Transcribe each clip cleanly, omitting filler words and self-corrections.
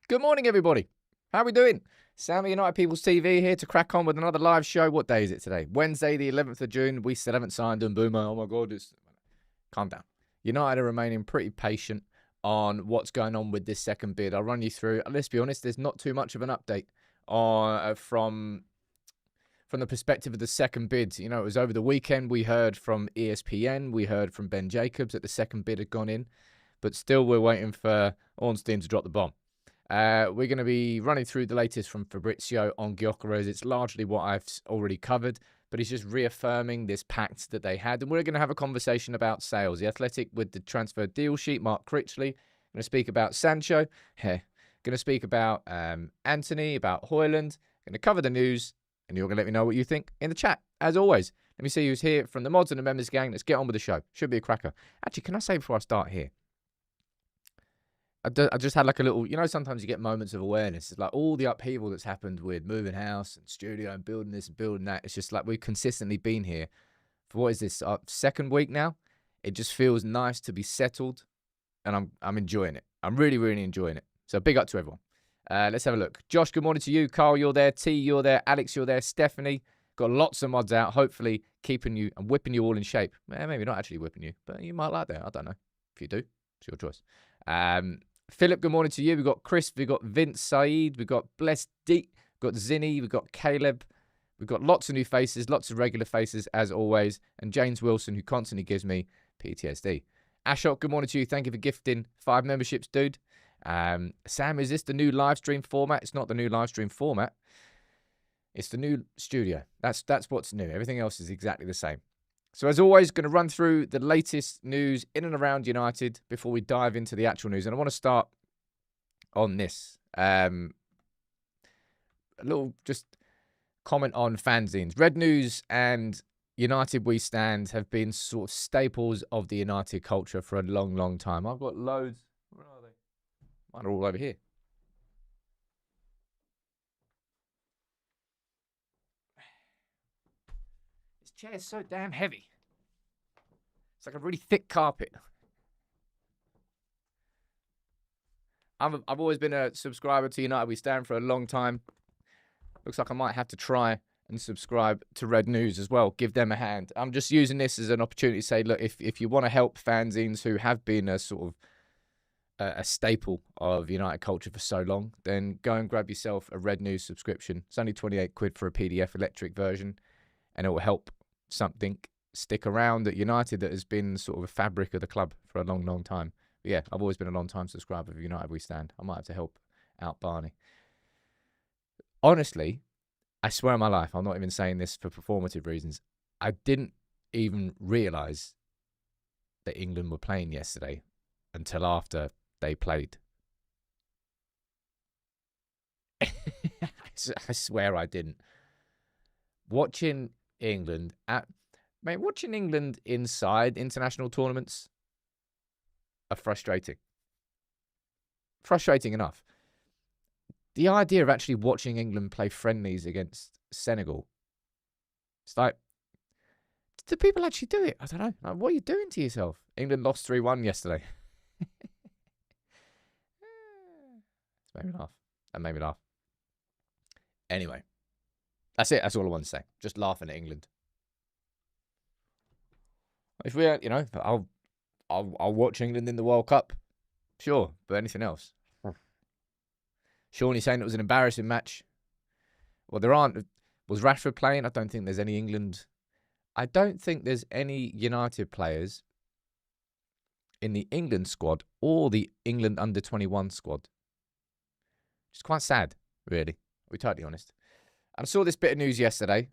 Good morning, everybody. How are we doing? Sammy United People's TV here to crack on with another live show. What day is it today? Wednesday, the 11th of June. We still haven't signed Mbeumo. Oh, my God. Calm down. United are remaining pretty patient on what's going on with this second bid. I'll run you through. Let's be honest, there's not too much of an update from the perspective of the second bid. You know, it was over the weekend. We heard from ESPN. We heard from Ben Jacobs that the second bid had gone in. But still, we're waiting for Ornstein to drop the bomb. We're going to be running through the latest from Fabrizio on Gyokeres. It's largely what I've already covered, but he's just reaffirming this pact that they had. And we're going to have a conversation about sales. The Athletic with the transfer deal sheet, Mark Critchley. Going to speak about Sancho. Going to speak about Antony, about Højlund. Going to cover the news, and you're going to let me know what you think in the chat, as always. Let me see who's here from the mods and the members gang. Let's get on with the show. Should be a cracker. Actually, can I say before I start here? I just had like a little, you know, sometimes you get moments of awareness. It's like all the upheaval that's happened with moving house and studio and building this and building that. It's just like we've consistently been here for, what is this, our second week now? It just feels nice to be settled, and I'm enjoying it. I'm really, really enjoying it. So big up to everyone. Let's have a look. Josh, good morning to you. Carl, you're there. T, you're there. Alex, you're there. Stephanie, got lots of mods out. Hopefully keeping you and whipping you all in shape. Maybe not actually whipping you, but you might like that. I don't know. If you do, it's your choice. Philip, good morning to you. We've got Chris, we've got Vince, Saeed, we've got Blessed D, we've got Zinni, we've got Caleb. We've got lots of new faces, lots of regular faces, as always. And James Wilson, who constantly gives me PTSD. Ashok, good morning to you. Thank you for gifting 5 memberships, dude. Sam, is this the new live stream format? It's not the new live stream format. It's the new studio. That's what's new. Everything else is exactly the same. So as always, going to run through the latest news in and around United before we dive into the actual news. And I want to start on this. A little just comment on fanzines. Red News and United We Stand have been sort of staples of the United culture for a long, long time. I've got loads. Where are they? Mine are all over here. This chair is so damn heavy. It's like a really thick carpet. I've always been a subscriber to United We Stand for a long time. Looks like I might have to try and subscribe to Red News as well. Give them a hand. I'm just using this as an opportunity to say, look, if you want to help fanzines who have been a sort of a staple of United culture for so long, then go and grab yourself a Red News subscription. It's only 28 quid for a PDF electric version, and it will help something stick around at United that has been sort of a fabric of the club for a long, long time. But yeah, I've always been a long-time subscriber of United We Stand. I might have to help out Barney. Honestly, I swear on my life, I'm not even saying this for performative reasons. I didn't even realise that England were playing yesterday until after they played. I swear I didn't. Watching England inside international tournaments are frustrating. Frustrating enough. The idea of actually watching England play friendlies against Senegal, it's like, do people actually do it? I don't know. Like, what are you doing to yourself? England lost 3-1 yesterday. It's made me laugh. That made me laugh. Anyway, that's it. That's all I want to say. Just laughing at England. If we, you know, I'll watch England in the World Cup, sure, but anything else. Sean, you're saying it was an embarrassing match. Well, there aren't. Was Rashford playing? I don't think there's any England. I don't think there's any United players in the England squad or the England under-21 squad. It's quite sad, really. I'll be totally honest. And I saw this bit of news yesterday.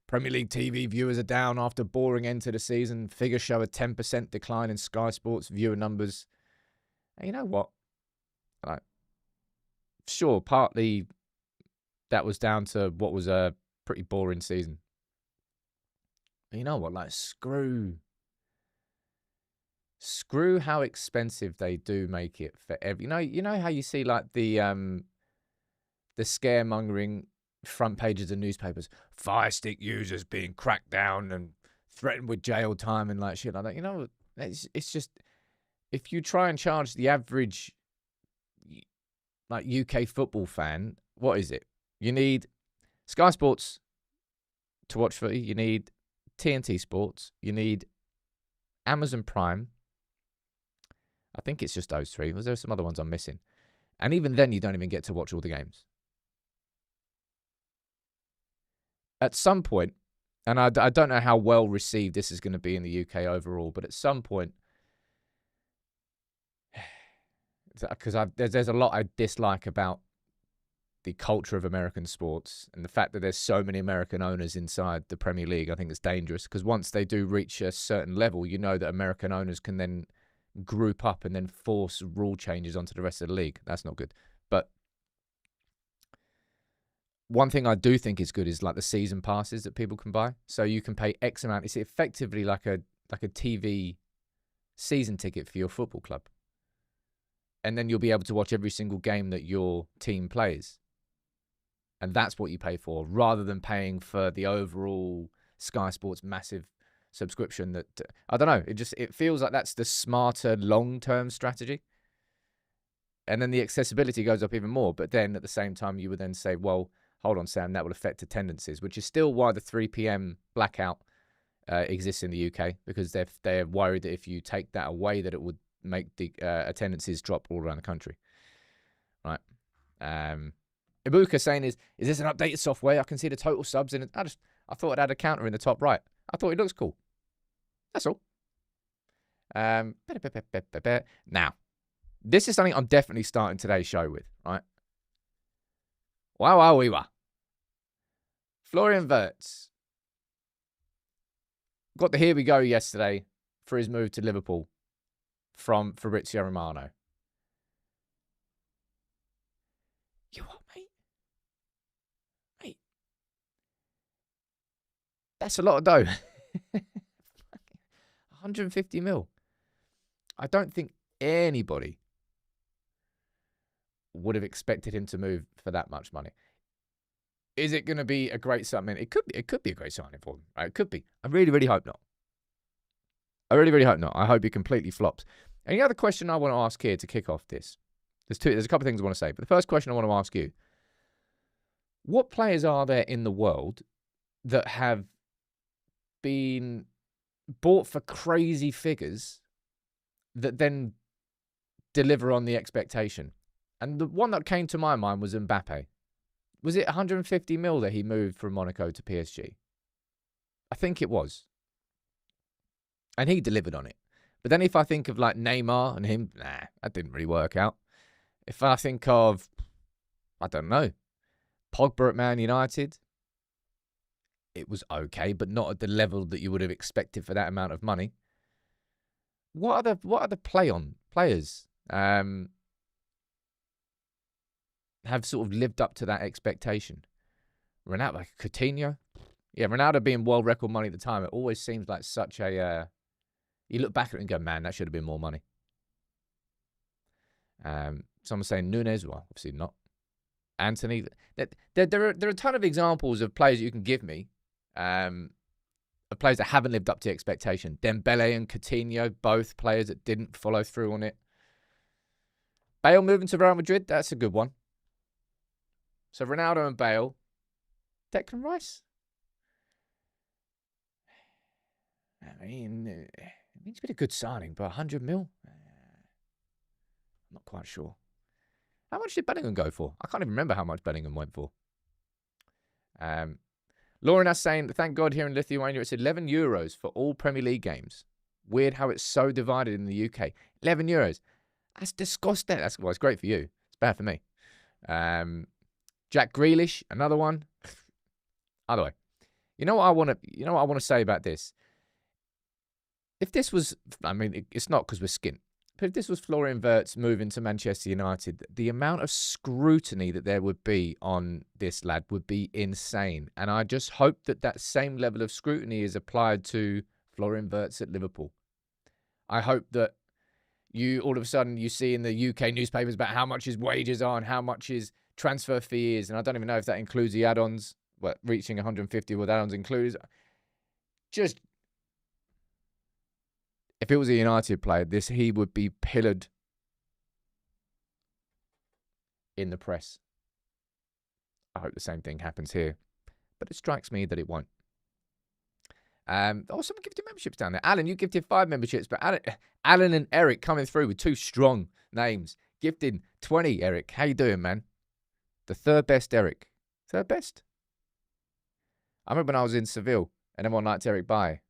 Premier League TV viewers are down after boring end to the season. Figures show a 10% decline in Sky Sports viewer numbers. And you know what? Like, sure, partly that was down to what was a pretty boring season. But you know what? Like, screw how expensive they do make it for every. You know how you see like the scaremongering front pages of newspapers, Fire Stick users being cracked down and threatened with jail time and like shit like that. You know, it's just, if you try and charge the average like UK football fan, what is it? You need Sky Sports to watch footy. You need TNT Sports. You need Amazon Prime. I think it's just those three. Was there some other ones I'm missing? And even then, you don't even get to watch all the games. At some point, and I don't know how well received this is going to be in the UK overall, but at some point, because there's a lot I dislike about the culture of American sports and the fact that there's so many American owners inside the Premier League. I think it's dangerous because once they do reach a certain level, you know that American owners can then group up and then force rule changes onto the rest of the league. That's not good. But one thing I do think is good is like the season passes that people can buy. So you can pay X amount. It's effectively like a TV season ticket for your football club. And then you'll be able to watch every single game that your team plays. And that's what you pay for, rather than paying for the overall Sky Sports massive subscription that, I don't know, it feels like that's the smarter long-term strategy. And then the accessibility goes up even more. But then at the same time, you would then say, well, hold on, Sam, that will affect attendances, which is still why the 3 p.m. blackout exists in the UK, because they're worried that if you take that away, that it would make the attendances drop all around the country. Right. Ibuka saying, is this an updated software? I can see the total subs in it. I thought it had a counter in the top right. I thought it looks cool. That's all. Now, this is something I'm definitely starting today's show with, right? Wow. Florian Wirtz got the here we go yesterday for his move to Liverpool from Fabrizio Romano. You what, mate? Mate. That's a lot of dough. 150 mil. I don't think anybody would have expected him to move for that much money. Is it going to be a great signing? It could be a great signing for him. Right? It could be. I really, really hope not. I really, really hope not. I hope he completely flops. And the other question I want to ask here to kick off this, there's a couple of things I want to say, but the first question I want to ask you, what players are there in the world that have been bought for crazy figures that then deliver on the expectation? And the one that came to my mind was Mbappe. Was it 150 mil that he moved from Monaco to PSG? I think it was. And he delivered on it. But then if I think of like Neymar and him, that didn't really work out. If I think of, I don't know, Pogba at Man United, it was okay, but not at the level that you would have expected for that amount of money. What are the players have sort of lived up to that expectation? Ronaldo, like Coutinho? Yeah, Ronaldo being world record money at the time, it always seems like such a... you look back at it and go, man, that should have been more money. Someone's saying Nunes, well, obviously not. Antony. There are a ton of examples of players you can give me, of players that haven't lived up to expectation. Dembele and Coutinho, both players that didn't follow through on it. Bale moving to Real Madrid, that's a good one. So Ronaldo and Bale. Declan Rice? I mean, it's been a good signing, but 100 mil? I'm not quite sure. How much did Bellingham go for? I can't even remember how much Bellingham went for. Lauren is saying, thank God here in Lithuania, it's 11 euros for all Premier League games. Weird how it's so divided in the UK. 11 euros. That's disgusting. It's great for you. It's bad for me. Jack Grealish, another one. Either way. You know what I want to say about this? If this was, I mean, it's not because we're skint, but if this was Florian Wirtz moving to Manchester United, the amount of scrutiny that there would be on this lad would be insane. And I just hope that that same level of scrutiny is applied to Florian Wirtz at Liverpool. I hope that all of a sudden you see in the UK newspapers about how much his wages are and how much his transfer fee is. And I don't even know if that includes the add-ons, reaching 150 with add-ons included. Just, if it was a United player, he would be pillared in the press. I hope the same thing happens here, but it strikes me that it won't. Someone gifted memberships down there. Alan, you gifted 5 memberships, but Alan and Eric coming through with 2 strong names. Gifted 20, Eric. How you doing, man? The third best Eric. Third best? I remember when I was in Seville and everyone liked Eric Bye.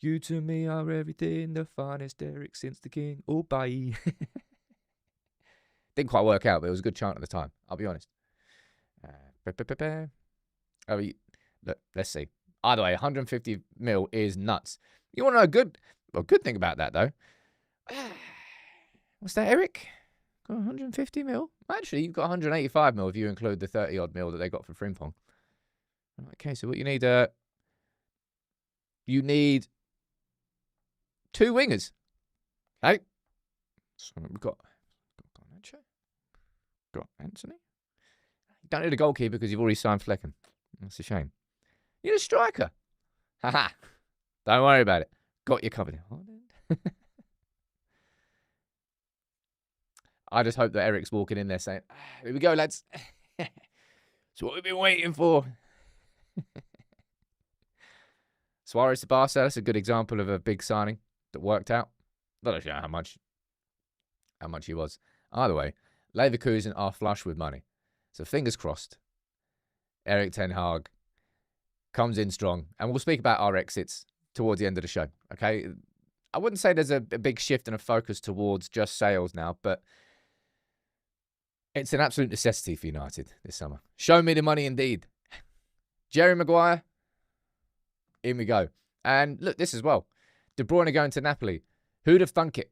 You to me are everything, the finest Eric since the king. Oh, bye. Didn't quite work out, but it was a good chant at the time. I'll be honest. Look, let's see. Either way, 150 mil is nuts. You want to know a good thing about that, though? What's that, Eric? Got 150 mil? Actually, you've got 185 mil if you include the 30-odd mil that they got for Frimpong. Okay, so what you need, you need 2 wingers. Okay? So we've got Antony. You don't need a goalkeeper because you've already signed Flecken. That's a shame. You need a striker. Haha. Don't worry about it. Got you covered. I just hope that Eric's walking in there saying, here we go, lads. It's what we've been waiting for. Suarez to Barca, that's a good example of a big signing that worked out. Not actually how much he was. Either way, Leverkusen are flush with money. So fingers crossed. Eric Ten Hag comes in strong. And we'll speak about our exits towards the end of the show. Okay? I wouldn't say there's a big shift and a focus towards just sales now, but it's an absolute necessity for United this summer. Show me the money indeed. Jerry Maguire, in we go. And look, this as well. De Bruyne going to Napoli. Who'd have thunk it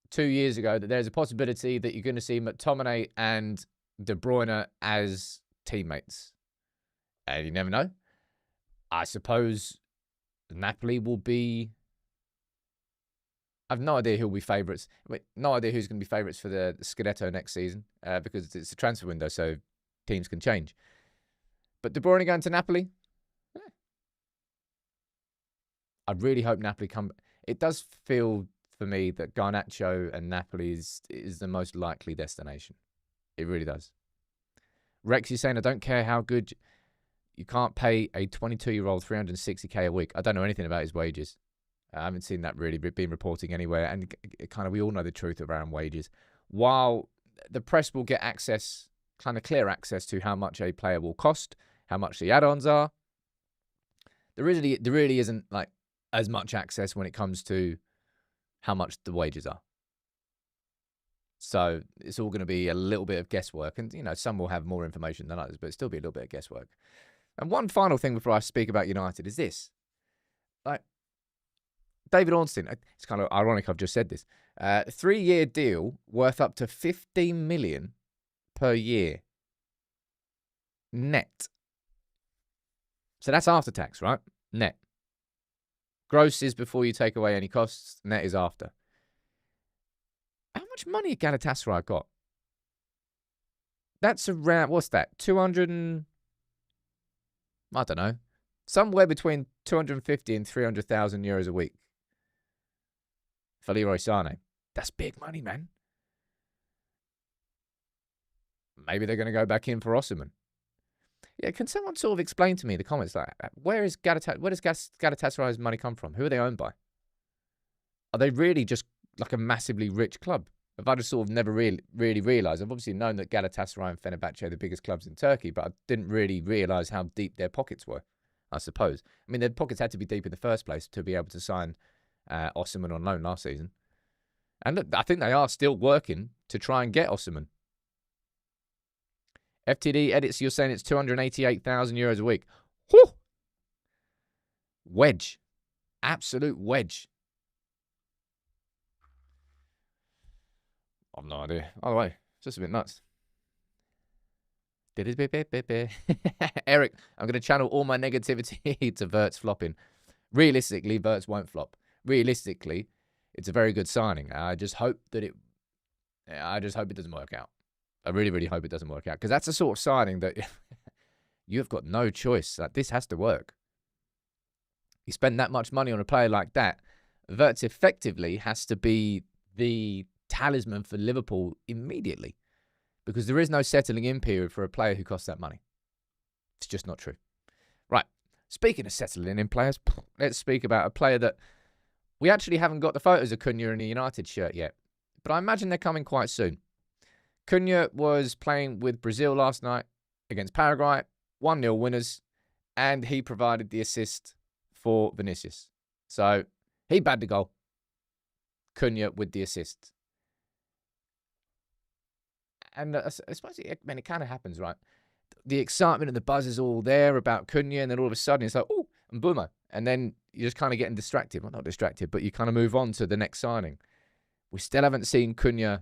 2 years ago that there's a possibility that you're going to see McTominay and De Bruyne as teammates? And you never know. I suppose Napoli will be... I've no idea who'll be favourites. No idea who's going to be favourites for the Scudetto next season because it's a transfer window, so teams can change. But De Bruyne going to Napoli? I really hope Napoli come... It does feel for me that Garnacho and Napoli is the most likely destination. It really does. Rex, you're saying, I don't care how good... You can't pay a 22-year-old 360k a week. I don't know anything about his wages. I haven't seen that really been reporting anywhere. And kind of we all know the truth around wages. While the press will get access, kind of clear access to how much a player will cost, how much the add-ons are, there really isn't like as much access when it comes to how much the wages are. So it's all going to be a little bit of guesswork. And, you know, some will have more information than others, but it'll still be a little bit of guesswork. And one final thing before I speak about United is this. Like, David Ornstein, it's kind of ironic I've just said this. 3-year deal worth up to 15 million per year. Net. So that's after tax, right? Net. Gross is before you take away any costs. Net is after. How much money has Galatasaray got? That's around, what's that? 200 and... I don't know. Somewhere between 250 and 300,000 euros a week. For Leroy Sané. That's big money, man. Maybe they're going to go back in for Osimhen. Yeah, can someone sort of explain to me in the comments, like, where does Galatasaray's money come from? Who are they owned by? Are they really just like a massively rich club? Have I just sort of never really realised? I've obviously known that Galatasaray and Fenerbahce are the biggest clubs in Turkey, but I didn't really realise how deep their pockets were, I suppose. I mean, their pockets had to be deep in the first place to be able to sign Osimhen on loan last season. And look, I think they are still working to try and get Osimhen. FTD edits, you're saying it's 288,000 euros a week. Whew! Wedge. Absolute wedge. I've no idea. Either way, it's just a bit nuts. Eric, I'm going to channel all my negativity to Wirtz flopping. Realistically, Wirtz won't flop. Realistically, it's a very good signing. I just hope that it doesn't work out. I really, really hope it doesn't work out. Because that's the sort of signing that you've got no choice. Like, this has to work. You spend that much money on a player like that, Wirtz effectively has to be the talisman for Liverpool immediately. because there is no settling in period for a player who costs that money. It's just not true. Right. Speaking of settling in players, let's speak about a player that we actually haven't got the photos of Cunha in a United shirt yet, but I imagine they're coming quite soon. Cunha was playing with Brazil last night against Paraguay, 1-0 winners, and he provided the assist for Vinicius. So he bagged the goal. Cunha with the assist. And I suppose it kind of happens, right? The excitement and the buzz is all there about Cunha, and then all of a sudden it's like, oh, Mbeumo. And then you're just kind of getting distracted. Well, not distracted, but you kind of move on to the next signing. We still haven't seen Cunha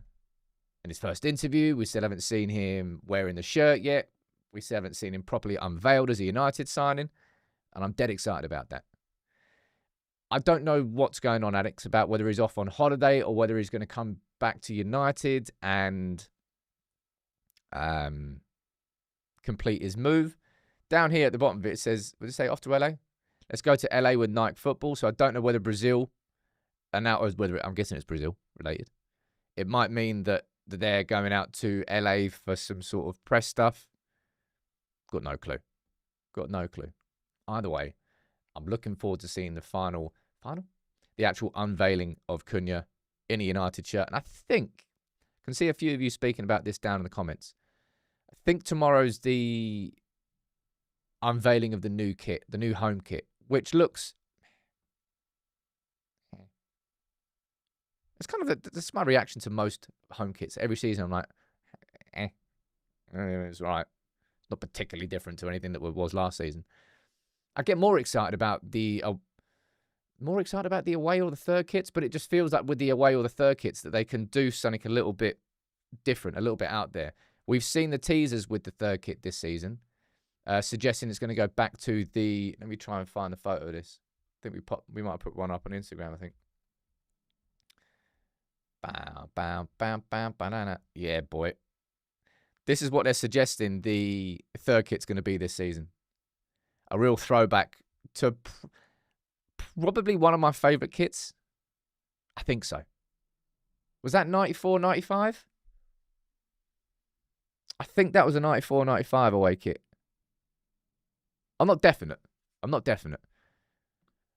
in his first interview. We still haven't seen him wearing the shirt yet. We still haven't seen him properly unveiled as a United signing. And I'm dead excited about that. I don't know what's going on, Alex, about whether he's off on holiday or whether he's going to come back to United and complete his move. Down here at the bottom of it, it says, would it say off to LA? Let's go to LA with Nike football. So I don't know whether Brazil, and now whether I'm guessing it's Brazil related. It might mean that they're going out to LA for some sort of press stuff. Got no clue. Got no clue. Either way, I'm looking forward to seeing the actual unveiling of Cunha in a United shirt. And I think, I can see a few of you speaking about this down in the comments. I think tomorrow's the unveiling of the new kit, the new home kit, which looks... It's kind of that's my reaction to most home kits. Every season I'm like, it's right. It's not particularly different to anything that was last season. I get more excited about the away or the third kits, but it just feels like with the away or the third kits that they can do something a little bit different, a little bit out there. We've seen the teasers with the third kit this season, suggesting it's going to go back to the... Let me try and find the photo of this. I think we might put one up on Instagram, I think. Bow, bow, bow, bow, banana. Yeah, boy. This is what they're suggesting the third kit's going to be this season. A real throwback to probably one of my favourite kits. I think so. Was that 94, 95? I think that was a 94, 95 away kit. I'm not definite.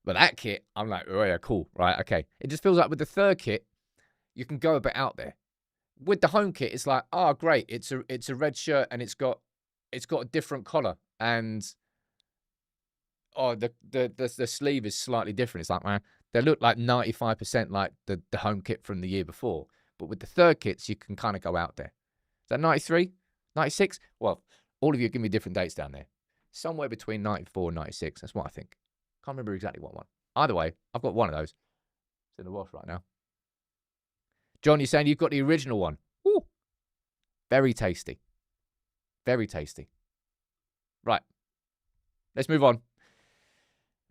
But that kit, I'm like, oh yeah, cool. Right, okay. It just feels like with the third kit, you can go a bit out there. With the home kit, it's like, oh great, it's a red shirt and it's got a different collar, and the sleeve is slightly different. It's like, man, they look like 95% like the home kit from the year before. But with the third kits, you can kind of go out there. Is that 93? 96? Well, all of you give me different dates down there. Somewhere between 94 and 96. That's what I think. Can't remember exactly what one. Either way, I've got one of those. It's in the wash right now. John, you're saying you've got the original one. Ooh. Very tasty. Very tasty. Right. Let's move on.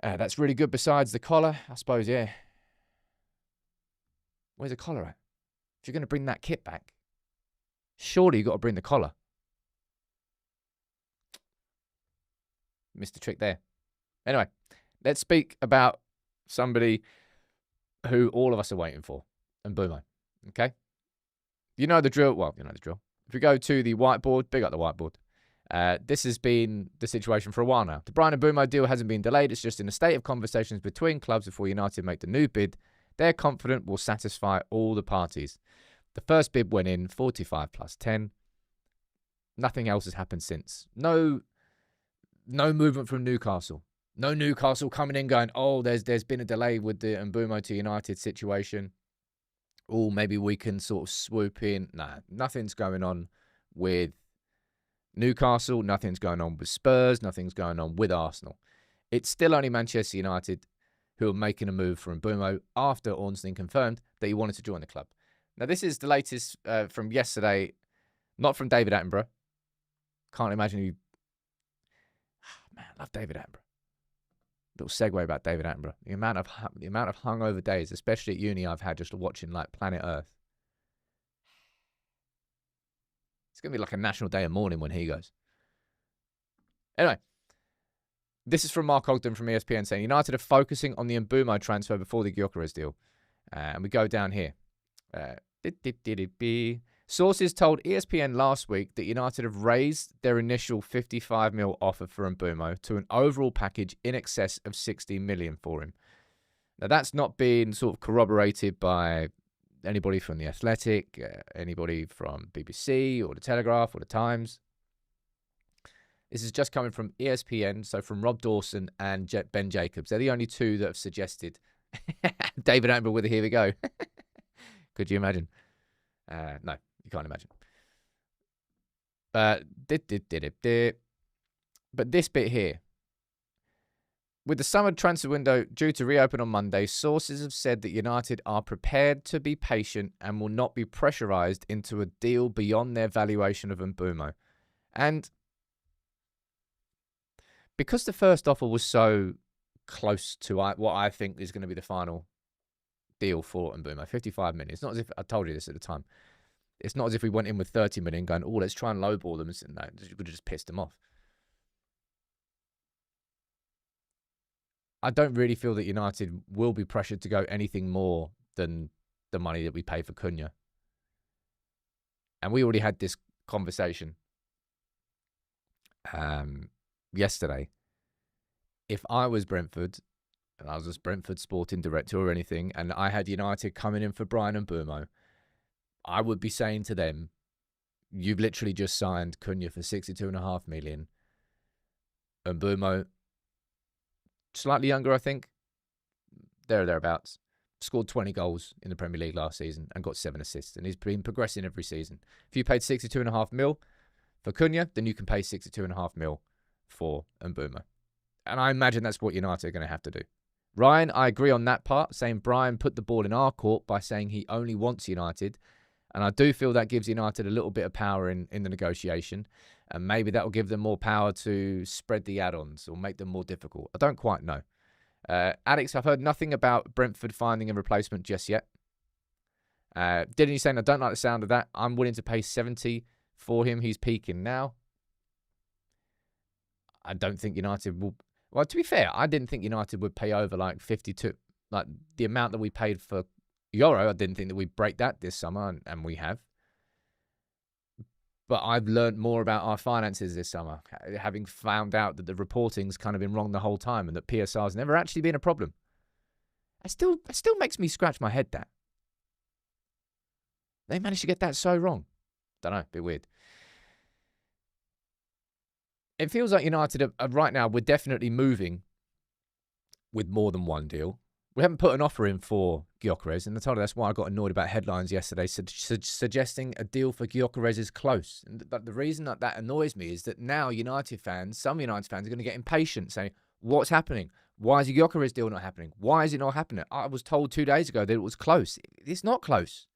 That's really good besides the collar, I suppose, yeah. Where's the collar at? If you're going to bring that kit back, surely you've got to bring the collar. Missed the trick there. Anyway, let's speak about somebody who all of us are waiting for, Mbeumo. Okay? You know the drill. Well, you know the drill. If we go to the whiteboard, big up the whiteboard. This has been the situation for a while now. The Bryan Mbeumo deal hasn't been delayed. It's just in a state of conversations between clubs before United make the new bid. They're confident will satisfy all the parties. The first bid went in, 45 plus 10. Nothing else has happened since. No movement from Newcastle. No Newcastle coming in going, oh, there's been a delay with the Mbeumo to United situation. Oh, maybe we can sort of swoop in. Nah, nothing's going on with Newcastle. Nothing's going on with Spurs. Nothing's going on with Arsenal. It's still only Manchester United who are making a move for Mbeumo after Ornstein confirmed that he wanted to join the club. Now, this is the latest from yesterday, not from David Attenborough. Can't imagine who... Man, I love David Attenborough. Little segue about David Attenborough. The amount of hungover days, especially at uni, I've had just watching like Planet Earth. It's going to be like a national day of mourning when he goes. Anyway, this is from Mark Ogden from ESPN saying, United are focusing on the Mbeumo transfer before the Gyokeres deal. And we go down here. Sources told ESPN last week that United have raised their initial 55 mil offer for Mbeumo to an overall package in excess of 60 million for him. Now, that's not been sort of corroborated by anybody from The Athletic, anybody from BBC or The Telegraph or The Times. This is just coming from ESPN, so from Rob Dawson and Ben Jacobs. They're the only two that have suggested. David Attenborough with a here we go. Could you imagine? No, you can't imagine. But this bit here. With the summer transfer window due to reopen on Monday, sources have said that United are prepared to be patient and will not be pressurised into a deal beyond their valuation of Mbeumo. And because the first offer was so close to what I think is going to be the final deal for Mbeumo, 55 million. It's not as if, I told you this at the time, it's not as if we went in with 30 million going, oh, let's try and lowball them. No, we would have just pissed them off. I don't really feel that United will be pressured to go anything more than the money that we pay for Cunha. And we already had this conversation yesterday. If I was Brentford, and I was a Brentford sporting director or anything, and I had United coming in for Bryan Mbeumo, I would be saying to them, you've literally just signed Cunha for 62.5 million. Mbeumo, slightly younger, I think. Thereabouts. Scored 20 goals in the Premier League last season and got 7 assists. And he's been progressing every season. If you paid 62.5 mil for Cunha, then you can pay 62.5 mil for Mbeumo. And I imagine that's what United are going to have to do. Ryan, I agree on that part, saying Brian put the ball in our court by saying he only wants United. And I do feel that gives United a little bit of power in the negotiation. And maybe that will give them more power to spread the add-ons or make them more difficult. I don't quite know. Alex, I've heard nothing about Brentford finding a replacement just yet. Dylan, you saying, I don't like the sound of that. I'm willing to pay 70 for him. He's peaking now. I don't think United will... Well, to be fair, I didn't think United would pay over like 52. Like the amount that we paid for Euro, I didn't think that we'd break that this summer, and we have. But I've learned more about our finances this summer, having found out that the reporting's kind of been wrong the whole time and that PSR's never actually been a problem. It still makes me scratch my head that they managed to get that so wrong. Don't know, a bit weird. It feels like United are right now, we're definitely moving with more than one deal. We haven't put an offer in for Gyokeres, and I told you that's why I got annoyed about headlines yesterday, suggesting a deal for Gyokeres is close. And the reason that annoys me is that now United fans, some United fans, are going to get impatient, saying, what's happening? Why is the Gyokeres deal not happening? Why is it not happening? I was told 2 days ago that it was close. It's not close.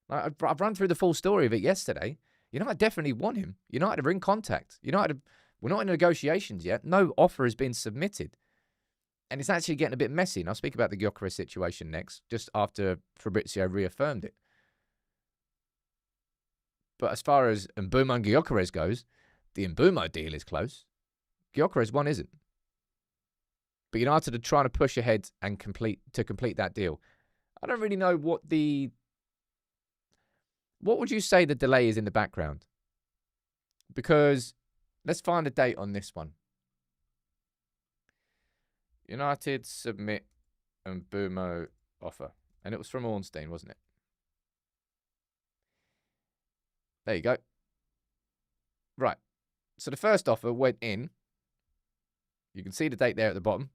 I've run through the full story of it yesterday. United definitely want him. United are in contact. We're not in negotiations yet. No offer has been submitted. And it's actually getting a bit messy. And I'll speak about the Gyokeres situation next, just after Fabrizio reaffirmed it. But as far as Mbeumo and Gyokeres goes, the Mbeumo deal is close. Gyokeres one isn't. But United are trying to push ahead and complete that deal. I don't really know what would you say the delay is in the background? Because let's find a date on this one. United submit Mbeumo offer. And it was from Ornstein, wasn't it? There you go. Right. So the first offer went in. You can see the date there at the bottom.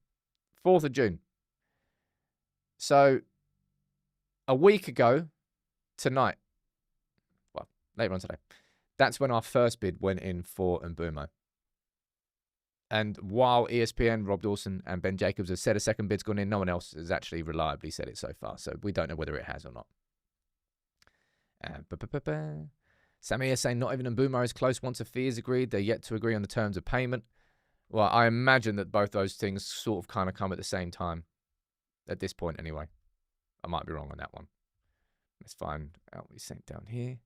4th of June. So a week ago tonight, well, later on today, that's when our first bid went in for Mbeumo. And while ESPN, Rob Dawson and Ben Jacobs have said a second bid's gone in, no one else has actually reliably said it so far. So we don't know whether it has or not. Samir is saying not even Mbeumo is close once a fee is agreed. They're yet to agree on the terms of payment. Well, I imagine that both those things sort of kind of come at the same time. At this point anyway. I might be wrong on that one. Let's find out what he's sent down here.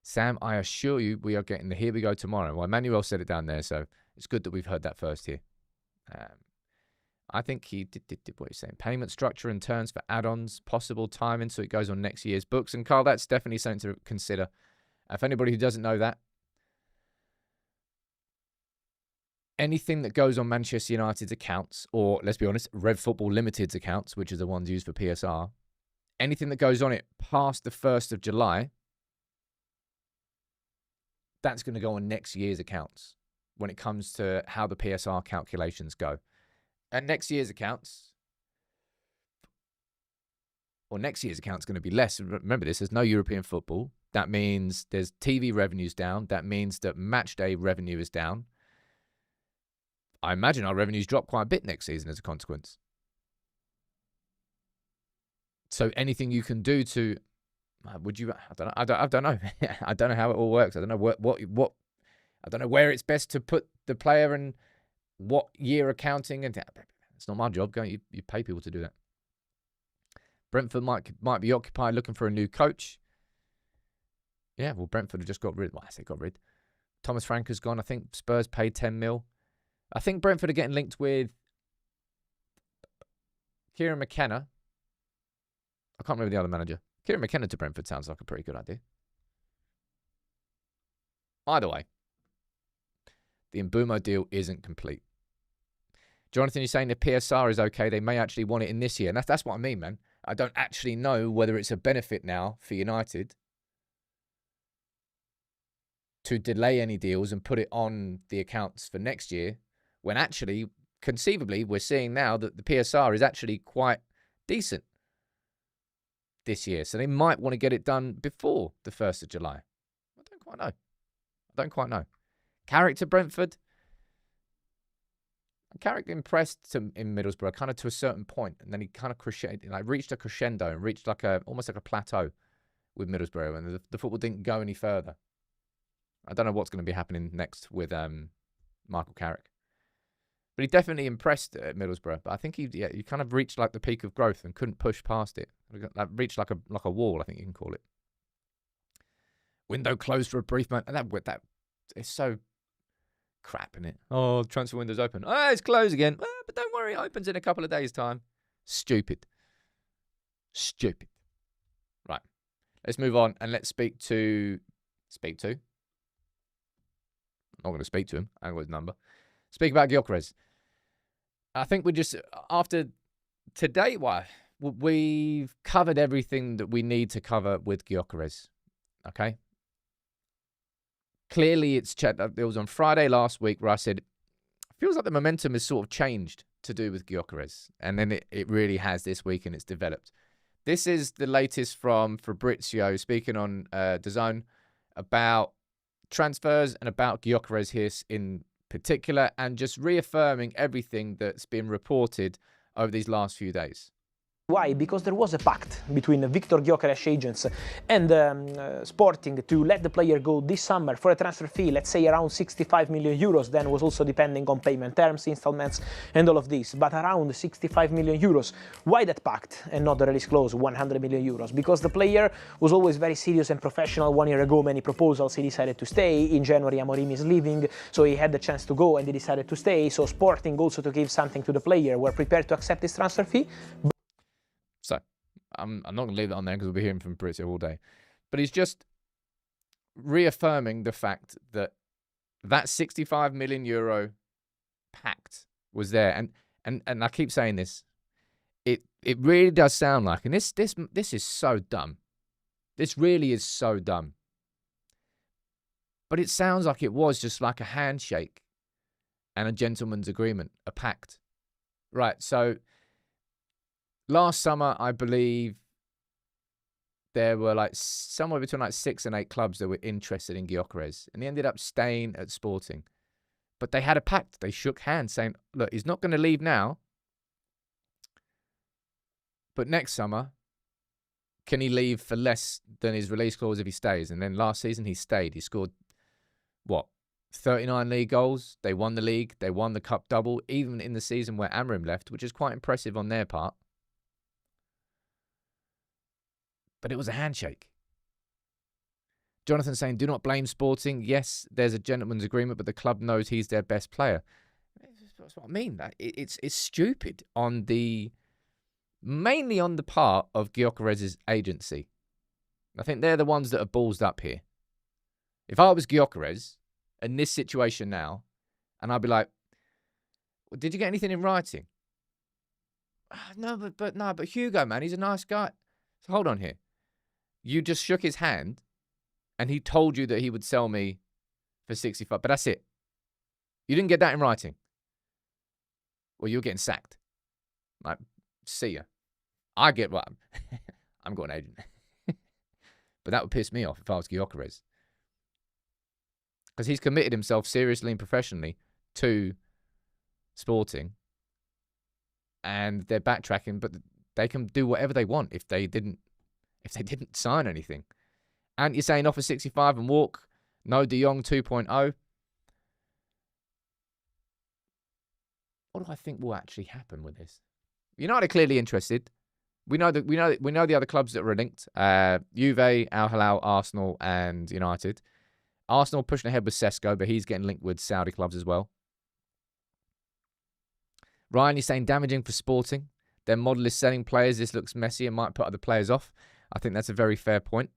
Sam, I assure you we are getting the here we go tomorrow. Well, Emmanuel said it down there, so it's good that we've heard that first here. I think he did what he's saying. Payment structure and terms for add-ons, possible timing, so it goes on next year's books. And Carl, that's definitely something to consider. If anybody who doesn't know that, anything that goes on Manchester United's accounts, or let's be honest, Red Football Limited's accounts, which are the ones used for PSR, anything that goes on it past the 1st of July, that's going to go on next year's accounts when it comes to how the PSR calculations go. And next year's accounts, or next year's account's going to be less. Remember this, there's no European football. That means there's TV revenues down. That means that match day revenue is down. I imagine our revenues drop quite a bit next season as a consequence. So anything you can do to, would you? I don't know. I don't know how it all works. I don't know what. I don't know where it's best to put the player and what year accounting, and it's not my job. Go, you pay people to do that. Brentford might be occupied looking for a new coach. Yeah, well, Brentford have just got rid. Well, I say got rid. Thomas Frank has gone. I think Spurs paid 10 mil. I think Brentford are getting linked with Kieran McKenna. I can't remember the other manager. Kieran McKenna to Brentford sounds like a pretty good idea. Either way, the Mbeumo deal isn't complete. Jonathan, you're saying the PSR is okay. They may actually want it in this year. And that's what I mean, man. I don't actually know whether it's a benefit now for United to delay any deals and put it on the accounts for next year, when actually, conceivably, we're seeing now that the PSR is actually quite decent this year. So they might want to get it done before the 1st of July. I don't quite know. Character Brentford. Carrick impressed in Middlesbrough kind of to a certain point, and then he kind of reached a crescendo and reached almost like a plateau with Middlesbrough, and the football didn't go any further. I don't know what's going to be happening next with Michael Carrick, but he definitely impressed at Middlesbrough. But I think he kind of reached like the peak of growth and couldn't push past it. Reached like a wall, I think you can call it. Window closed for a brief moment, and that it's so crap, in it. Oh, transfer window's open. Oh, it's closed again. But don't worry, it opens in a couple of days' time. Stupid. Right. Let's move on and let's speak to. I'm not going to speak to him. I haven't got his number. Speak about Gyokeres. I think we're just, after today, we've covered everything that we need to cover with Gyokeres. Okay? Clearly, it was on Friday last week where I said, it feels like the momentum has sort of changed to do with Gyokeres. And then it really has this week, and it's developed. This is the latest from Fabrizio speaking on DAZN about transfers and about Gyokeres here in particular, and just reaffirming everything that's been reported over these last few days. Why? Because there was a pact between Victor Gyokeres agents and Sporting to let the player go this summer for a transfer fee, let's say around 65 million euros, then was also depending on payment terms, installments and all of this, but around 65 million euros. Why that pact and not the release clause, 100 million euros? Because the player was always very serious and professional. 1 year ago, many proposals, he decided to stay. In January, Amorim is leaving, so he had the chance to go and he decided to stay. So Sporting, also to give something to the player, were prepared to accept this transfer fee. So, I'm not going to leave that on there because we'll be hearing from Fabrizio all day. But he's just reaffirming the fact that 65 million euro pact was there. And I keep saying this. It really does sound like, and this is so dumb. This really is so dumb. But it sounds like it was just like a handshake and a gentleman's agreement, a pact. Right, so last summer, I believe there were like somewhere between like 6 and 8 clubs that were interested in Gyokeres, and he ended up staying at Sporting. But they had a pact. They shook hands saying, look, he's not going to leave now, but next summer, can he leave for less than his release clause if he stays? And then last season, he stayed. He scored, 39 league goals. They won the league. They won the cup double, even in the season where Amorim left, which is quite impressive on their part. But it was a handshake. Jonathan saying, do not blame Sporting. Yes, there's a gentleman's agreement, but the club knows he's their best player. That's what I mean. It's stupid mainly on the part of Gyokeres' agency. I think they're the ones that are ballsed up here. If I was Gyokeres in this situation now, and I'd be like, well, did you get anything in writing? No, but Hugo, man, he's a nice guy. So hold on here. You just shook his hand, and he told you that he would sell me for 65, but that's it. You didn't get that in writing. Well, you're getting sacked. Like, see ya. I get what I'm got an agent. But that would piss me off if I was Gyokeres. Because he's committed himself seriously and professionally to Sporting. And they're backtracking, but they can do whatever they want if they didn't sign anything. And you're saying offer 65 and walk. No De Jong 2.0. What do I think will actually happen with this? United are clearly interested. We know the other clubs that are linked. Juve, Al Hilal, Arsenal, and United. Arsenal pushing ahead with Sesko, but he's getting linked with Saudi clubs as well. Ryan, you're saying damaging for Sporting. Their model is selling players. This looks messy and might put other players off. I think that's a very fair point.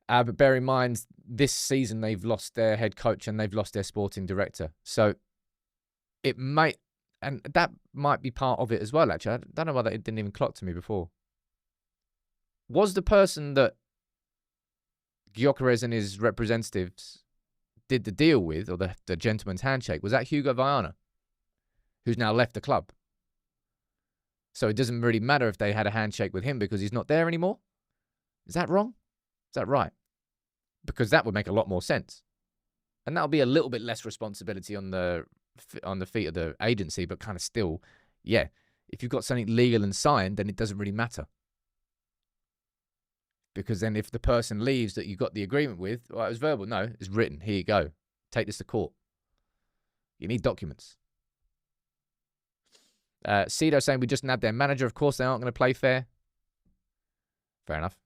But bear in mind, this season they've lost their head coach and they've lost their sporting director. So it might, and that might be part of it as well, actually. I don't know why that it didn't even clock to me before. Was the person that Gyokeres and his representatives did the deal with, or the gentleman's handshake, was that Hugo Viana, who's now left the club? So it doesn't really matter if they had a handshake with him because he's not there anymore? Is that wrong? Is that right? Because that would make a lot more sense. And that'll be a little bit less responsibility on the feet of the agency, but kind of still, yeah, if you've got something legal and signed, then it doesn't really matter. Because then if the person leaves that you got the agreement with, well, it was verbal. No, it's written. Here you go. Take this to court. You need documents. Cedo saying we just nabbed their manager. Of course they aren't going to play fair. Fair enough.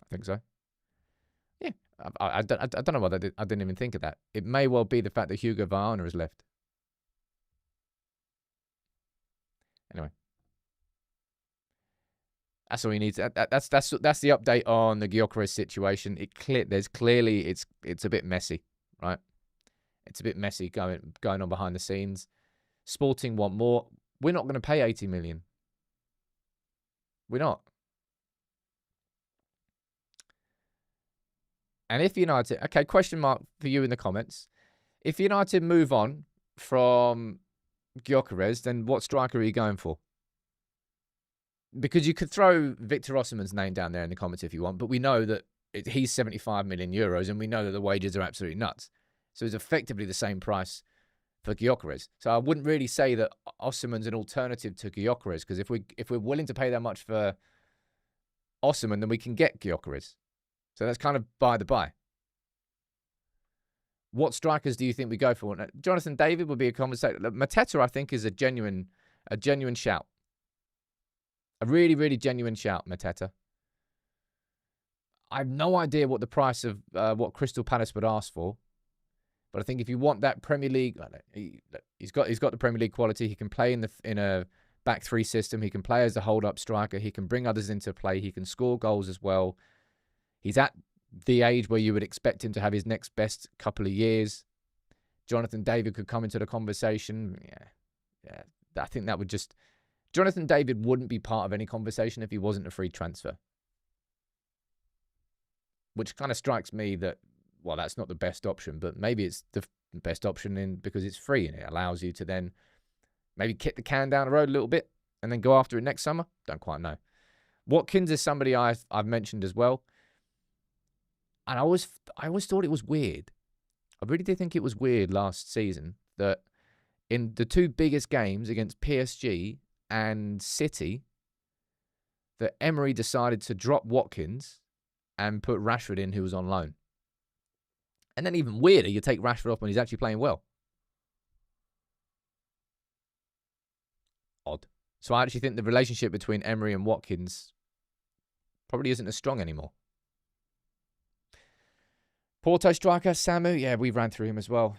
I think so. Yeah. I don't know why I didn't even think of that. It may well be the fact that Hugo Viana has left. Anyway. That's all you need. That's the update on the Gyokeres situation. It's a bit messy, right? It's a bit messy going on behind the scenes. Sporting want more. We're not going to pay 80 million. We're not. And if United, okay, question mark for you in the comments. If United move on from Gyokeres, then what striker are you going for? Because you could throw Victor Osimhen's name down there in the comments if you want, but we know that he's 75 million euros, and we know that the wages are absolutely nuts. So it's effectively the same price for Gyokeres. So I wouldn't really say that Osimhen's an alternative to Gyokeres, because if we're willing to pay that much for Osimhen, then we can get Gyokeres. So that's kind of by the by. What strikers do you think we go for? Jonathan David would be a conversation. Mateta, I think, is a genuine shout. A really, really genuine shout, Mateta. I have no idea what the price of what Crystal Palace would ask for. But I think if you want that Premier League, he's got the Premier League quality. He can play in a back three system. He can play as a hold-up striker. He can bring others into play. He can score goals as well. He's at the age where you would expect him to have his next best couple of years. Jonathan David could come into the conversation. Yeah. I think that would just... Jonathan David wouldn't be part of any conversation if he wasn't a free transfer. Which kind of strikes me that, well, that's not the best option, but maybe it's the best option because it's free and it allows you to then maybe kick the can down the road a little bit and then go after it next summer. Don't quite know. Watkins is somebody I've mentioned as well. And I always thought it was weird. I really did think it was weird last season that in the two biggest games against PSG and City, that Emery decided to drop Watkins and put Rashford in, who was on loan. And then even weirder, you take Rashford off when he's actually playing well. Odd. So I actually think the relationship between Emery and Watkins probably isn't as strong anymore. Porto striker, Samu. Yeah, we ran through him as well.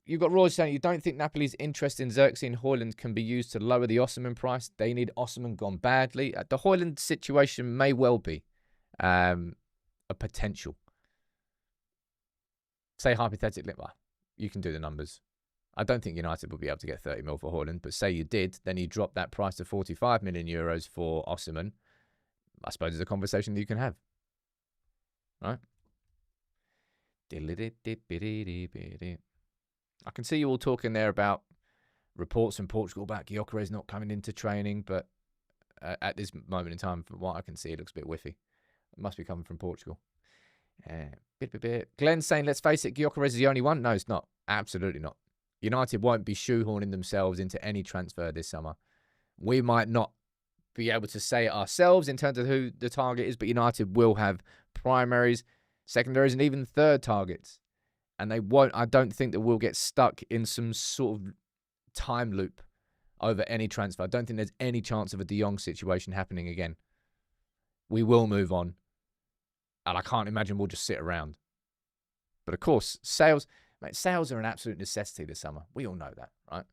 you've got Roy saying you don't think Napoli's interest in Xerxes and Højlund can be used to lower the Osimhen price. They need Osimhen gone badly. The Højlund situation may well be a potential. Say hypothetically, well, you can do the numbers. I don't think United will be able to get 30 mil for Højlund, but say you did, then you drop that price to 45 million euros for Osimhen. I suppose it's a conversation that you can have. Right? I can see you all talking there about reports from Portugal about Gyokeres not coming into training, but at this moment in time, from what I can see, it looks a bit whiffy. It must be coming from Portugal. Glenn's saying, let's face it, Gyokeres is the only one. No, it's not. Absolutely not. United won't be shoehorning themselves into any transfer this summer. We might not be able to say it ourselves in terms of who the target is, but United will have primaries, secondaries, and even third targets. And they won't, I don't think that we'll get stuck in some sort of time loop over any transfer. I don't think there's any chance of a De Jong situation happening again. We will move on. And I can't imagine we'll just sit around. But of course, sales are an absolute necessity this summer. We all know that, right?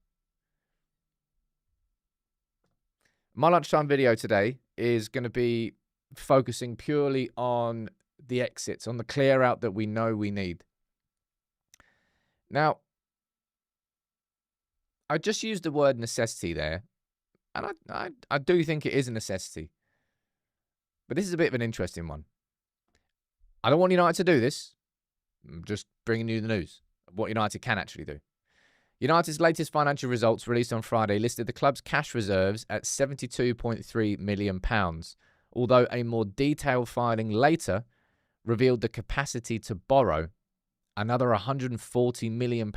My lunchtime video today is going to be focusing purely on the exits, on the clear out that we know we need. Now, I just used the word necessity there, and I do think it is a necessity. But this is a bit of an interesting one. I don't want United to do this. I'm just bringing you the news of what United can actually do. United's latest financial results released on Friday listed the club's cash reserves at £72.3 million, although a more detailed filing later revealed the capacity to borrow another £140 million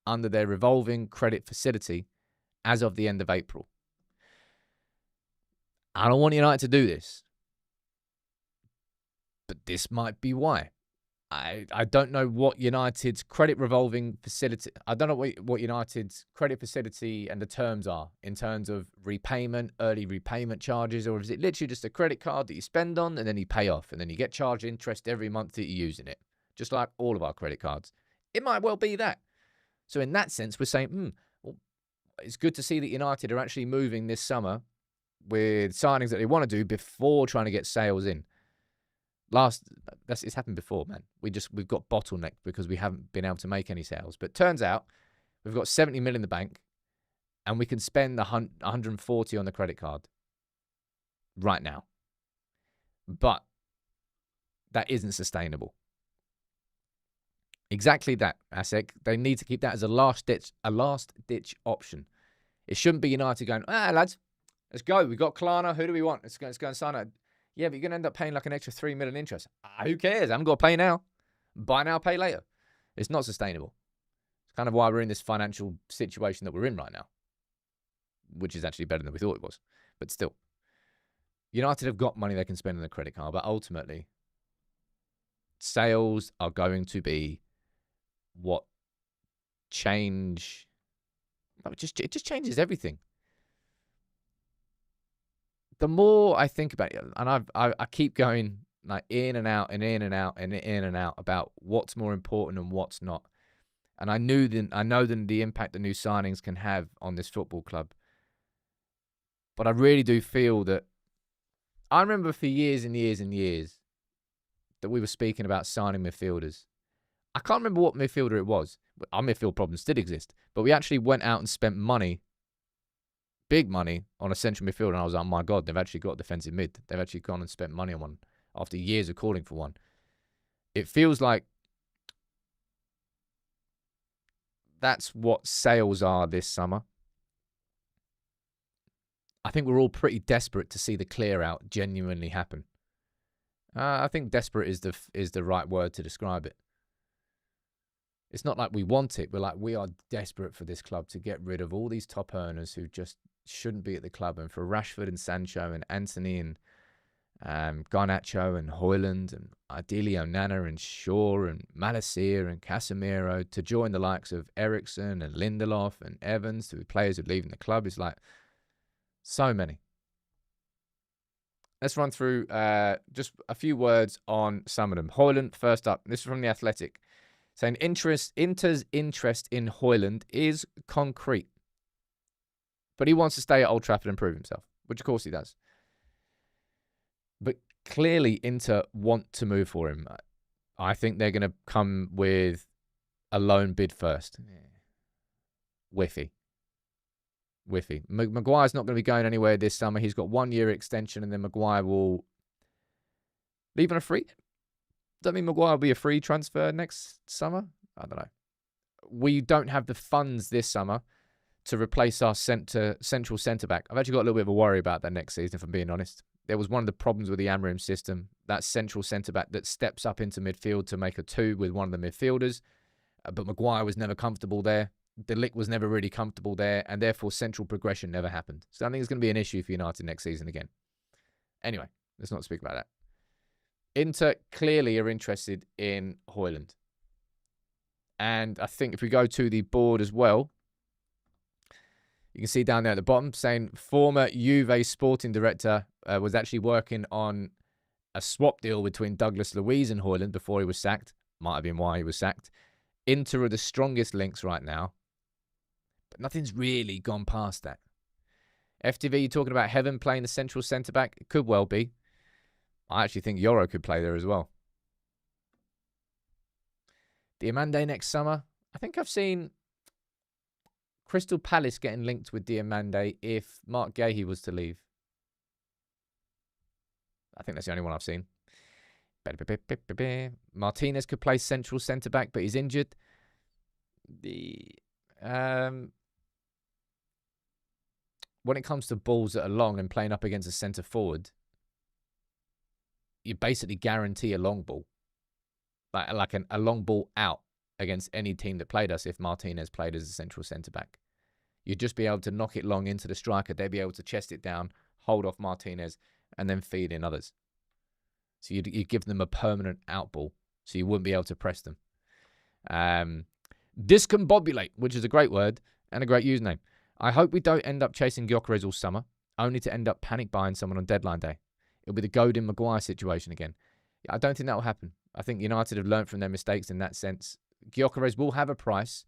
under their revolving credit facility as of the end of April. I don't want United to do this, but this might be why. I don't know what United's credit revolving facility, I don't know what United's credit facility and the terms are in terms of repayment, early repayment charges, or is it literally just a credit card that you spend on and then you pay off and then you get charged interest every month that you're using it, just like all of our credit cards. It might well be that. So in that sense, we're saying, well, it's good to see that United are actually moving this summer with signings that they want to do before trying to get sales in. It's happened before, man. We've got bottlenecked because we haven't been able to make any sales. But turns out we've got 70 million in the bank and we can spend 140 on the credit card right now. But that isn't sustainable. Exactly that, Asek. They need to keep that as a last ditch option. It shouldn't be United going, lads, let's go. We got Klarna. Who do we want? Let's go and sign it. Yeah, but you're going to end up paying like an extra 3 million interest. Who cares? I haven't got to pay now. Buy now, pay later. It's not sustainable. It's kind of why we're in this financial situation that we're in right now, which is actually better than we thought it was. But still, United have got money they can spend on the credit card, but ultimately, sales are going to be what change. It just changes everything. The more I think about it, and I keep going like in and out and in and out and in and out about what's more important and what's not. And I know the impact the new signings can have on this football club. But I really do feel that I remember for years and years and years that we were speaking about signing midfielders. I can't remember what midfielder it was. Our midfield problems did exist. But we actually went out and spent money, big money, on a central midfielder. And I was like, oh my God, they've actually got a defensive mid. They've actually gone and spent money on one after years of calling for one. It feels like that's what sales are this summer. I think we're all pretty desperate to see the clear out genuinely happen. I think desperate is the right word to describe it. It's not like we want it. We're like, we are desperate for this club to get rid of all these top earners who just shouldn't be at the club. And for Rashford and Sancho and Antony and Garnacho and Højlund and ideally Onana and Shaw and Malacia and Casemiro to join the likes of Eriksen and Lindelof and Evans, to be players who are leaving the club. It's like so many. Let's run through just a few words on some of them. Højlund, first up. This is from The Athletic. Saying Inter's interest in Højlund is concrete. But he wants to stay at Old Trafford and prove himself, which of course he does. But clearly Inter want to move for him. I think they're going to come with a loan bid first. Whiffy. Maguire's not going to be going anywhere this summer. He's got 1 year extension, and then Maguire will leave on a free. Does that mean Maguire will be a free transfer next summer? I don't know. We don't have the funds this summer to replace our central centre-back. I've actually got a little bit of a worry about that next season, if I'm being honest. There was one of the problems with the Amorim system, that central centre-back that steps up into midfield to make a 2 with one of the midfielders. But Maguire was never comfortable there. De Ligt was never really comfortable there, and therefore central progression never happened. So I think it's going to be an issue for United next season again. Anyway, let's not speak about that. Inter clearly are interested in Højlund. And I think if we go to the board as well, you can see down there at the bottom saying former Juve sporting director was actually working on a swap deal between Douglas Luiz and Højlund before he was sacked. Might have been why he was sacked. Inter are the strongest links right now. But nothing's really gone past that. FTV, you're talking about Heaven playing the central centre-back? It could well be. I actually think Yoro could play there as well. Diomande next summer. I think I've seen Crystal Palace getting linked with Diomande if Mark Gahey was to leave. I think that's the only one I've seen. Martinez could play central centre-back, but he's injured. When it comes to balls that are long and playing up against a centre-forward, you basically guarantee a long ball. Like a long ball out against any team that played us if Martinez played as a central centre-back. You'd just be able to knock it long into the striker. They'd be able to chest it down, hold off Martinez, and then feed in others. So you'd give them a permanent out ball, so you wouldn't be able to press them. Discombobulate, which is a great word and a great username. I hope we don't end up chasing Gyokeres all summer, only to end up panic buying someone on deadline day. It'll be the Godin Maguire situation again. I don't think that will happen. I think United have learned from their mistakes in that sense. Gyokeres will have a price.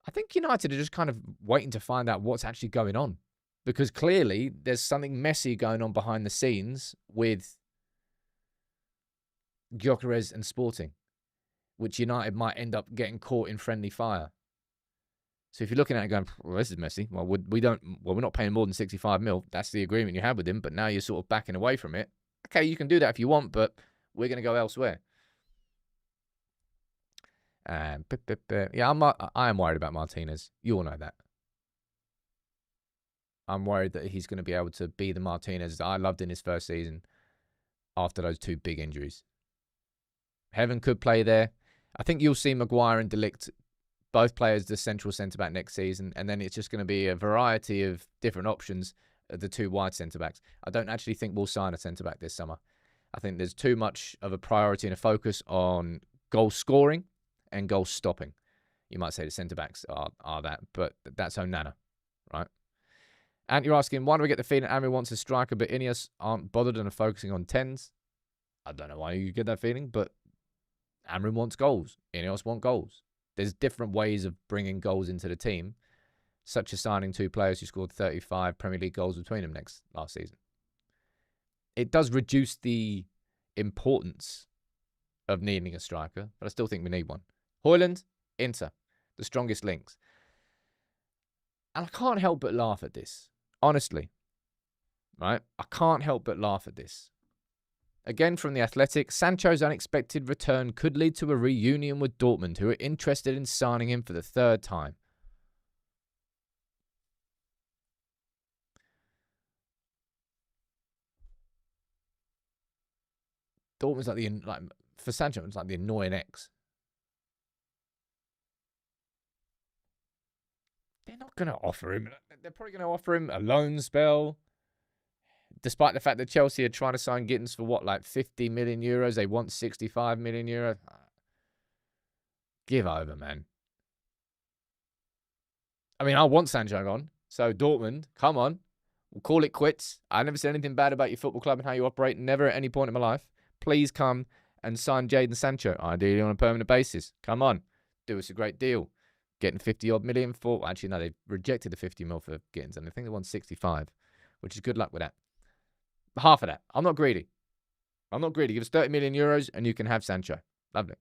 I think United are just kind of waiting to find out what's actually going on. Because clearly there's something messy going on behind the scenes with Gyokeres and Sporting, which United might end up getting caught in friendly fire. So if you're looking at it going, well, this is messy. Well, we're not paying more than 65 mil. That's the agreement you had with him, but now you're sort of backing away from it. Okay, you can do that if you want, but we're going to go elsewhere. Yeah, I am worried about Martinez. You all know that. I'm worried that he's going to be able to be the Martinez that I loved in his first season after those 2 big injuries. Heaven could play there. I think you'll see Maguire and De Ligt, both players, the central centre-back next season, and then it's just going to be a variety of different options at the 2 wide centre-backs. I don't actually think we'll sign a centre-back this summer. I think there's too much of a priority and a focus on goal scoring and goal stopping. You might say the centre-backs are that, but that's Onana, right? And you're asking, why do we get the feeling Amorim wants a striker, but Ineos aren't bothered and are focusing on 10s? I don't know why you get that feeling, but Amorim wants goals. Ineos want goals. There's different ways of bringing goals into the team, such as signing 2 players who scored 35 Premier League goals between them last season. It does reduce the importance of needing a striker, but I still think we need one. Højlund, Inter, the strongest links. And I can't help but laugh at this. Honestly. Right? I can't help but laugh at this. Again from The Athletic, Sancho's unexpected return could lead to a reunion with Dortmund, who are interested in signing him for the 3rd time. Dortmund's like for Sancho, it's like the annoying ex. They're not going to offer him. They're probably going to offer him a loan spell. Despite the fact that Chelsea are trying to sign Gittins for what, like 50 million euros? They want 65 million euros. Give over, man. I mean, I want Sancho gone. So Dortmund, come on. We'll call it quits. I never said anything bad about your football club and how you operate. Never at any point in my life. Please come and sign Jadon Sancho, ideally on a permanent basis. Come on. do us a great deal. Getting 50-odd million for... Actually, no, they rejected the 50 mil for Gittins, and I think they won 65, which is good luck with that. Half of that. I'm not greedy. I'm not greedy. Give us 30 million euros and you can have Sancho. Lovely.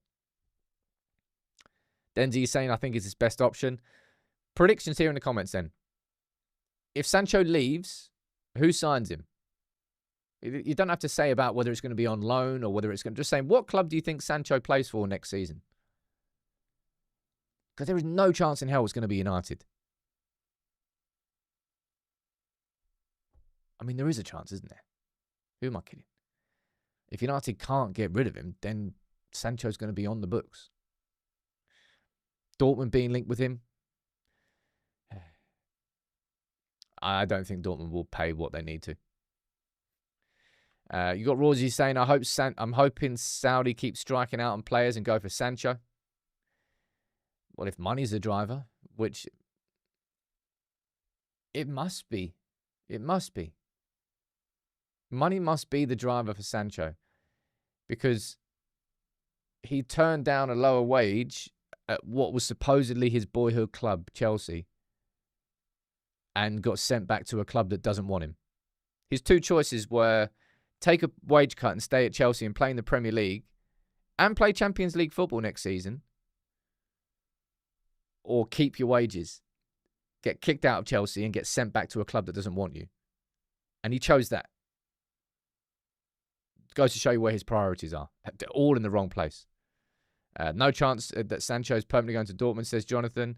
Denzi is saying, I think is his best option. Predictions here in the comments then. If Sancho leaves, who signs him? You don't have to say about whether it's going to be on loan or whether it's going to... Just saying, what club do you think Sancho plays for next season? Because there is no chance in hell it's going to be United. I mean, there is a chance, isn't there? Who am I kidding? If United can't get rid of him, then Sancho's going to be on the books. Dortmund being linked with him. I don't think Dortmund will pay what they need to. You got Rosie saying, I'm hoping Saudi keeps striking out on players and go for Sancho. Well, if money's the driver, which it must be. It must be. Money must be the driver for Sancho, because he turned down a lower wage at what was supposedly his boyhood club, Chelsea, and got sent back to a club that doesn't want him. His two choices were take a wage cut and stay at Chelsea and play in the Premier League and play Champions League football next season, or keep your wages, get kicked out of Chelsea and get sent back to a club that doesn't want you. And he chose that. Goes to show you where his priorities are. They're all in the wrong place. No chance that Sancho's permanently going to Dortmund, says Jonathan.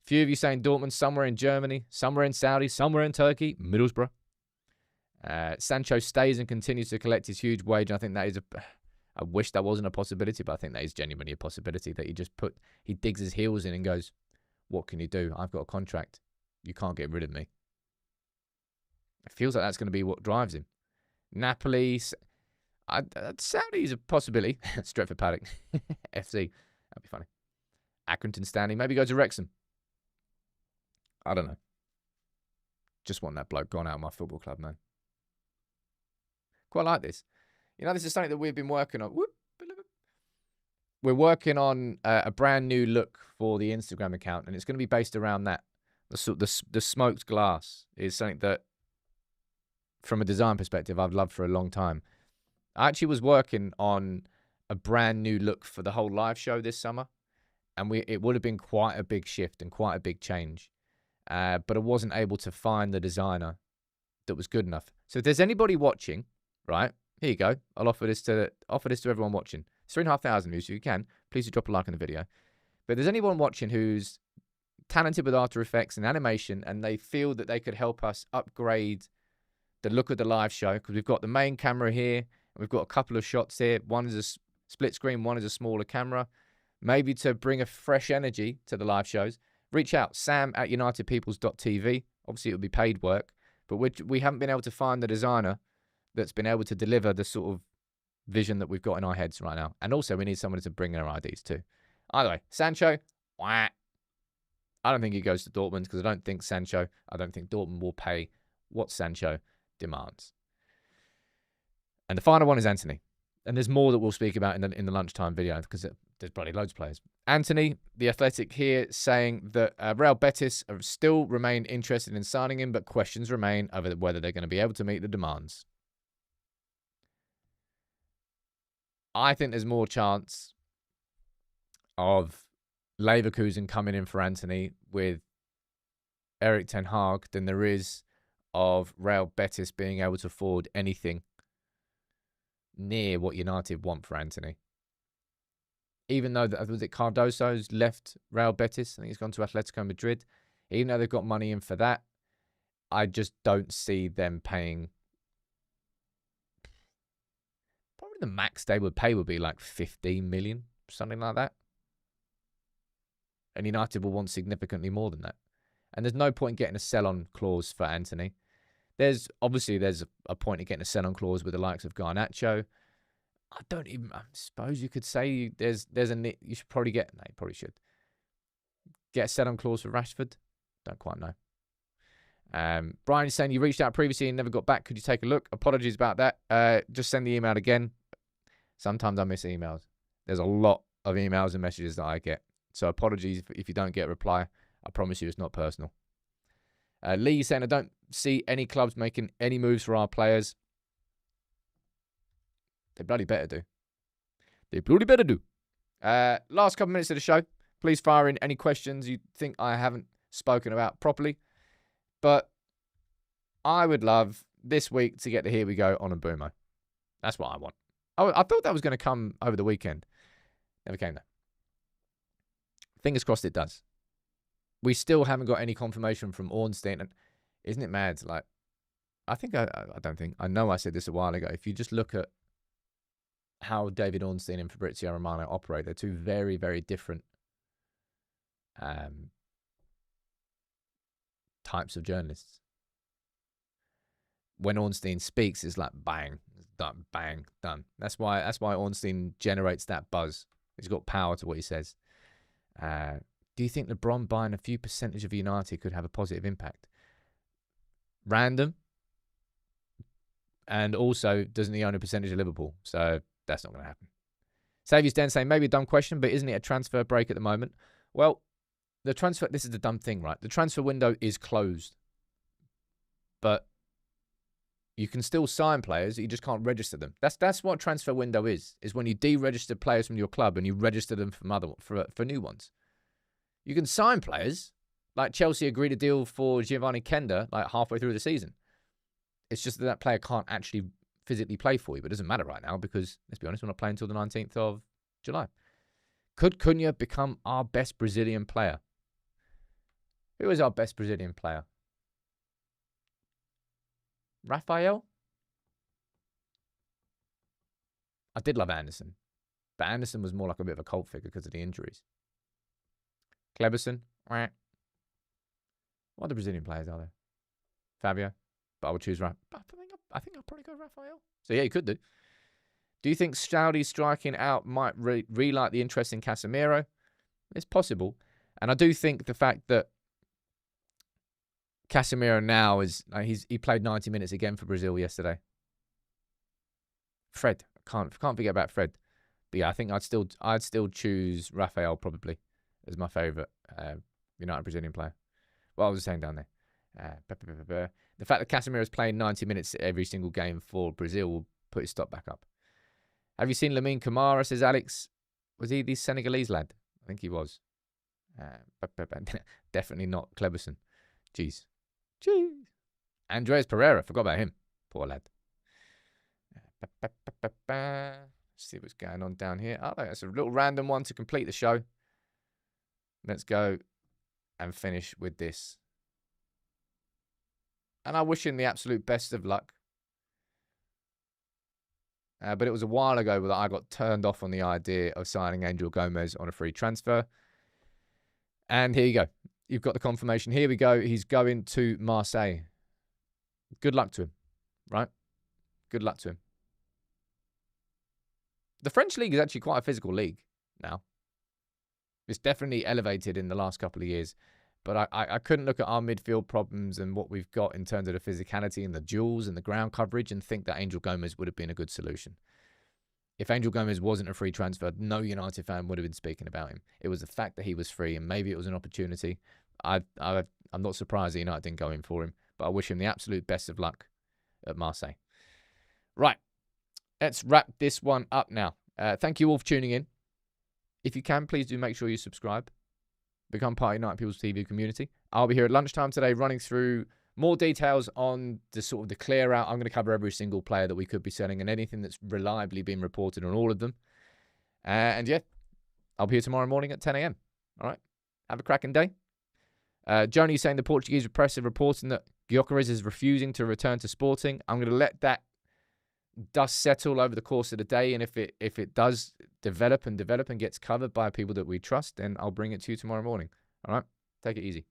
Few of you saying Dortmund, somewhere in Germany, somewhere in Saudi, somewhere in Turkey, Middlesbrough. Sancho stays and continues to collect his huge wage. And I think that is I wish that wasn't a possibility, but I think that is genuinely a possibility, that he digs his heels in and goes, what can you do? I've got a contract. You can't get rid of me. It feels like that's going to be what drives him. Napoli... Saudi is a possibility. Stretford Paddock. FC. That'd be funny. Accrington Stanley. Maybe go to Wrexham. I don't know. Just want that bloke gone out of my football club, man. Quite like this. You know, this is something that we've been working on. We're working on a brand new look for the Instagram account, and it's going to be based around that. The smoked glass is something that, from a design perspective, I've loved for a long time. I actually was working on a brand new look for the whole live show this summer, and it would have been quite a big shift and quite a big change, but I wasn't able to find the designer that was good enough. So if there's anybody watching, right, here you go. I'll offer this to everyone watching. It's 3,500 views, so you can. Please do drop a like on the video. But if there's anyone watching who's talented with After Effects and animation, and they feel that they could help us upgrade the look of the live show, because we've got the main camera here, we've got a couple of shots here. One is a split screen, one is a smaller camera. Maybe to bring a fresh energy to the live shows, reach out, sam@unitedpeoples.tv. Obviously, it would be paid work, but we haven't been able to find the designer that's been able to deliver the sort of vision that we've got in our heads right now. And also, we need someone to bring their ideas too. Either way, Sancho, wah. I don't think he goes to Dortmund, because I don't think Dortmund will pay what Sancho demands. And the final one is Antony. And there's more that we'll speak about in the lunchtime video, because there's bloody loads of players. Antony, the Athletic here, saying that Real Betis still remain interested in signing him, but questions remain over whether they're going to be able to meet the demands. I think there's more chance of Leverkusen coming in for Antony with Erik ten Hag than there is of Real Betis being able to afford anything near what United want for Antony. Even though, was it Cardoso's left Real Betis? I think he's gone to Atletico Madrid. Even though they've got money in for that, I just don't see them paying. Probably the max they would pay would be like 15 million, something like that. And United will want significantly more than that. And there's no point in getting a sell-on clause for Antony. There's a point in getting a sell-on clause with the likes of Garnacho. I suppose you could say you should probably get, no, you probably should get a sell-on clause for Rashford. Don't quite know. Brian is saying you reached out previously and never got back. Could you take a look? Apologies about that. Just send the email again. Sometimes I miss emails. There's a lot of emails and messages that I get. So apologies if you don't get a reply. I promise you it's not personal. Lee saying, I don't see any clubs making any moves for our players. They bloody better do. They bloody better do. Last couple minutes of the show. Please fire in any questions you think I haven't spoken about properly. But I would love this week to get the Here We Go on Mbeumo. That's what I want. I thought that was going to come over the weekend. Never came though. Fingers crossed it does. We still haven't got any confirmation from Ornstein. And isn't it mad? Like, I know I said this a while ago. If you just look at how David Ornstein and Fabrizio Romano operate, they're two very, very different types of journalists. When Ornstein speaks, it's like bang, done, bang, done. That's why Ornstein generates that buzz. He's got power to what he says. Do you think LeBron buying a few percentage of United could have a positive impact? Random. And also, doesn't he own a percentage of Liverpool? So that's not going to happen. Saviour's Den saying, maybe a dumb question, but isn't it a transfer break at the moment? Well, this is the dumb thing, right? The transfer window is closed. But you can still sign players, you just can't register them. That's what transfer window is when you deregister players from your club and you register them for new ones. You can sign players, like Chelsea agreed a deal for Giovanni Kenda like halfway through the season. It's just that player can't actually physically play for you, but it doesn't matter right now because, let's be honest, we're not playing until the 19th of July. Could Cunha become our best Brazilian player? Who is our best Brazilian player? Raphael? I did love Anderson, but Anderson was more like a bit of a cult figure because of the injuries. Kleberson? What other Brazilian players are there? Fabio? But I would choose I think I'll probably go Raphael. So yeah, you could do. Do you think Saudi striking out might relight the interest in Casemiro? It's possible. And I do think the fact that Casemiro now is he played 90 minutes again for Brazil yesterday. Fred, can't forget about Fred. But yeah, I think I'd still choose Raphael probably as my favourite United Brazilian player. What I was saying down there. The fact that Casemiro is playing 90 minutes every single game for Brazil will put his stock back up. Have you seen Lamine Camara, says Alex? Was he the Senegalese lad? I think he was. Definitely not Kleberson. Jeez. Andreas Pereira, forgot about him. Poor lad. Let's see what's going on down here. Oh, that's a little random one to complete the show. Let's go and finish with this. And I wish him the absolute best of luck. But it was a while ago that I got turned off on the idea of signing Angel Gomes on a free transfer. And here you go. You've got the confirmation. Here we go. He's going to Marseille. Good luck to him, right? Good luck to him. The French league is actually quite a physical league now. It's definitely elevated in the last couple of years. But I couldn't look at our midfield problems and what we've got in terms of the physicality and the duels and the ground coverage and think that Angel Gomes would have been a good solution. If Angel Gomes wasn't a free transfer, no United fan would have been speaking about him. It was the fact that he was free and maybe it was an opportunity. I'm not surprised that United didn't go in for him, but I wish him the absolute best of luck at Marseille. Right, let's wrap this one up now. Thank you all for tuning in. If you can, please do make sure you subscribe. Become part of United People's TV community. I'll be here at lunchtime today running through more details on the sort of the clear out. I'm going to cover every single player that we could be selling and anything that's reliably been reported on all of them. And yeah, I'll be here tomorrow morning at 10 a.m. All right. Have a cracking day. Joni saying the Portuguese press are reporting that Gyokeres is refusing to return to Sporting. I'm going to let that dust settle over the course of the day. And if it does develop and gets covered by people that we trust, then I'll bring it to you tomorrow morning. All right. Take it easy.